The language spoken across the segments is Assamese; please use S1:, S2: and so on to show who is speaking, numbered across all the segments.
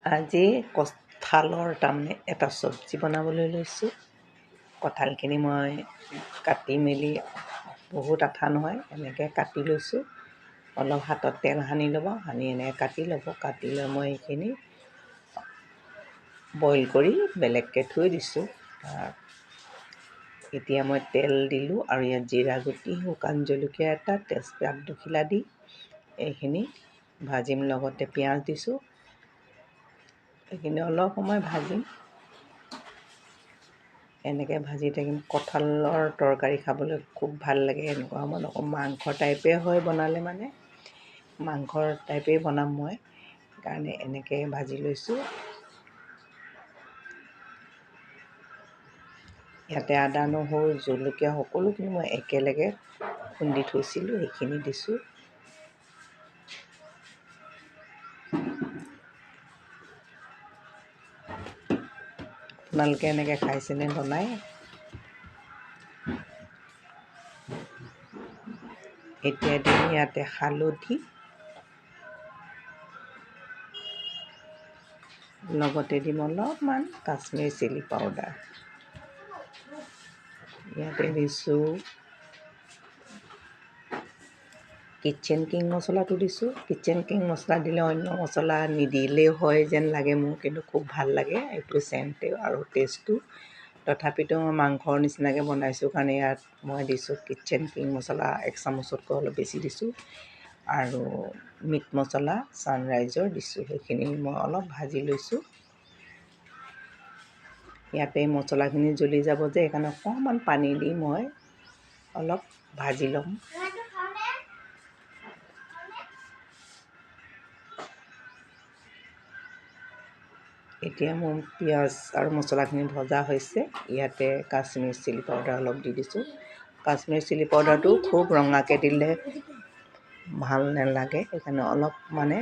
S1: আজি কঁঠালৰ তাৰমানে এটা চব্জি বনাবলৈ লৈছোঁ। কঁঠালখিনি মই কাটি মেলি বহুত আঠা নহয়, এনেকৈ কাটি লৈছোঁ। অলপ হাতত তেল সানি ল'ব, সানি এনেকৈ কাটি ল'ব। কাটি লৈ মই এইখিনি বইল কৰি বেলেগকৈ থৈ দিছোঁ। এতিয়া মই তেল দিলোঁ আৰু ইয়াত জিৰা গুটি, শুকান জলকীয়া এটা, তেজপাত দুখিলা দি এইখিনি ভাজিম। লগতে পিঁয়াজ দিছোঁ। এইখিনি অলপ সময় ভাজিম, এনেকৈ ভাজি থাকিম। কঁঠালৰ তৰকাৰী খাবলৈ খুব ভাল লাগে। এনেকুৱা সময়ত অকণ মাংস টাইপে হয় বনালে, মানে মাংসৰ টাইপেই বনাম মই, সেইকাৰণে এনেকৈ ভাজি লৈছোঁ। ইয়াতে আদা, নহৰু, জলকীয়া সকলোখিনি মই একেলগে খুন্দি থৈছিলোঁ, সেইখিনি দিছোঁ। আপোনালোকে এনেকৈ খাইছেনে বনাই? এতিয়া দিম ইয়াতে হালধি, লগতে দিম অলপমান কাশ্মীৰী চিলি পাউডাৰ। ইয়াতে দিছোঁ কিটচেন কিং মছলাটো দিছোঁ। কিটচেন কিং মছলা দিলে অন্য মছলা নিদিলেও হয় যেন লাগে মোৰ, কিন্তু খুব ভাল লাগে এইটো চেণ্টে আৰু টেষ্টটো। তথাপিতো মই মাংসৰ নিচিনাকৈ বনাইছোঁ কাৰণে ইয়াত মই দিছোঁ কিটচেন কিং মছলা 1 চামুচতকৈ অলপ বেছি দিছোঁ। আৰু মিট মছলা ছানৰাইজৰ দিছোঁ। সেইখিনি মই অলপ ভাজি লৈছোঁ। ইয়াতে মছলাখিনি জ্বলি যাব যে, সেইকাৰণে অকণমান পানী দি মই অলপ ভাজি ল'ম। এতিয়া মোৰ পিঁয়াজ আৰু মছলাখিনি ভজা হৈছে। ইয়াতে কাশ্মীৰী চিলি পাউডাৰ অলপ দি দিছোঁ। কাশ্মীৰী চিলি পাউডাৰটো খুব ৰঙাকৈ দিলে ভাল নালাগে, সেইকাৰণে অলপ মানে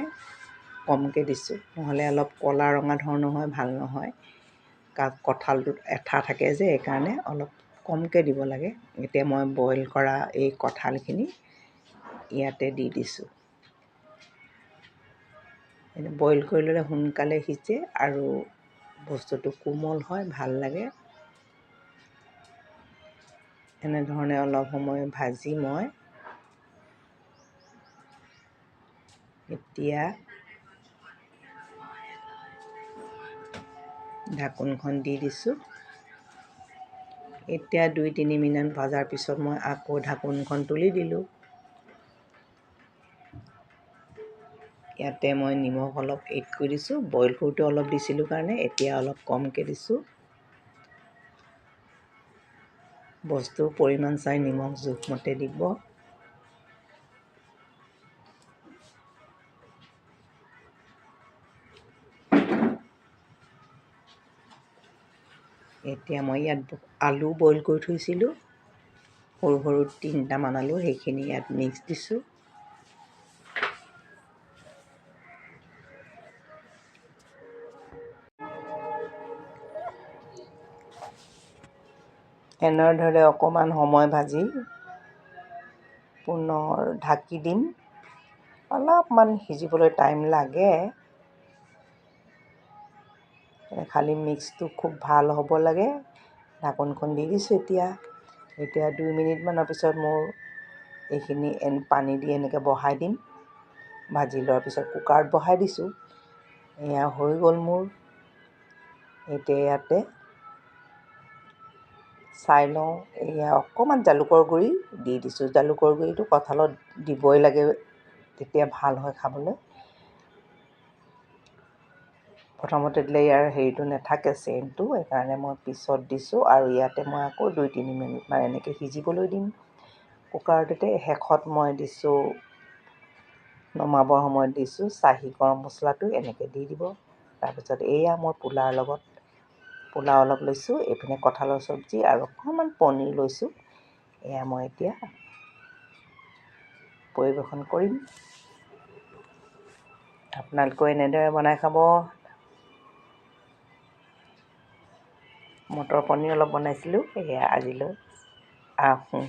S1: কমকৈ দিছোঁ, নহ'লে অলপ ক'লা ৰঙা ধৰণৰ হয়, ভাল নহয়। কঁঠালটোত এঠা থাকে যে, সেইকাৰণে অলপ কমকৈ দিব লাগে। এতিয়া মই বইল কৰা এই কঁঠালখিনি ইয়াতে দি দিছোঁ। বইল কৰি ল'লে সোনকালে সিজে আৰু বস্তুটো কোমল হয়, ভাল লাগে। এনেধৰণে অলপ সময় ভাজি মই এতিয়া ঢাকোনখন দি দিছোঁ। এতিয়া 2-3 মিনিট ভজাৰ পিছত মই আকৌ ঢাকোনখন তুলি দিলোঁ। ইয়াতে মই নিমখ অলপ এড কৰি দিছোঁ। বইল কৰোঁতে অলপ দিছিলোঁ কাৰণে এতিয়া অলপ কমকৈ দিছোঁ। বস্তুৰ পৰিমাণ চাই নিমখ জোখমতে দিব। এতিয়া মই ইয়াত আলু বইল কৰি থৈছিলোঁ, সৰু সৰু 3টামান আলু, সেইখিনি ইয়াত মিক্স দিছোঁ। এনেদৰে অকণমান সময় ভাজি পুনৰ ঢাকি দিম। অলপমান সিজিবলৈ টাইম লাগে, খালী মিক্সটো খুব ভাল হ'ব লাগে। ঢাকোনখন দি দিছোঁ। এতিয়া 2 মিনিটমানৰ পিছত মোৰ এইখিনি পানী দি এনেকৈ বহাই দিম। ভাজি লোৱাৰ পিছত কুকাৰত বহাই দিছোঁ। এয়া হৈ গ'ল মোৰ। এতিয়া ইয়াতে চাই লওঁ, এয়া অকণমান জালুকৰ গুড়ি দি দিছোঁ। জালুকৰ গুড়িটো কঁঠালত দিবই লাগে, তেতিয়া ভাল হয় খাবলৈ। প্ৰথমতে দিলে ইয়াৰ হেৰিটো নাথাকে, চেণ্টটো, সেইকাৰণে মই পিছত দিছোঁ। আৰু ইয়াতে মই আকৌ 2-3 মিনিটমান এনেকৈ সিজিবলৈ দিম কুকাৰটোতে। শেষত মই দিছোঁ, নমাবৰ সময়ত দিছোঁ চাহী গৰম মছলাটো, এনেকৈ দি দিব। তাৰপিছত এয়া মই পোলাও অলপ লৈছোঁ, এইপিনে কঁঠালৰ চব্জি আৰু অকণমান পনীৰ লৈছোঁ। এয়া মই এতিয়া পৰিৱেশন কৰিম। আপোনালোকেও এনেদৰে বনাই খাব। মটৰ পনীৰ অলপ বনাইছিলোঁ, এয়া আজিলৈ আহোঁ।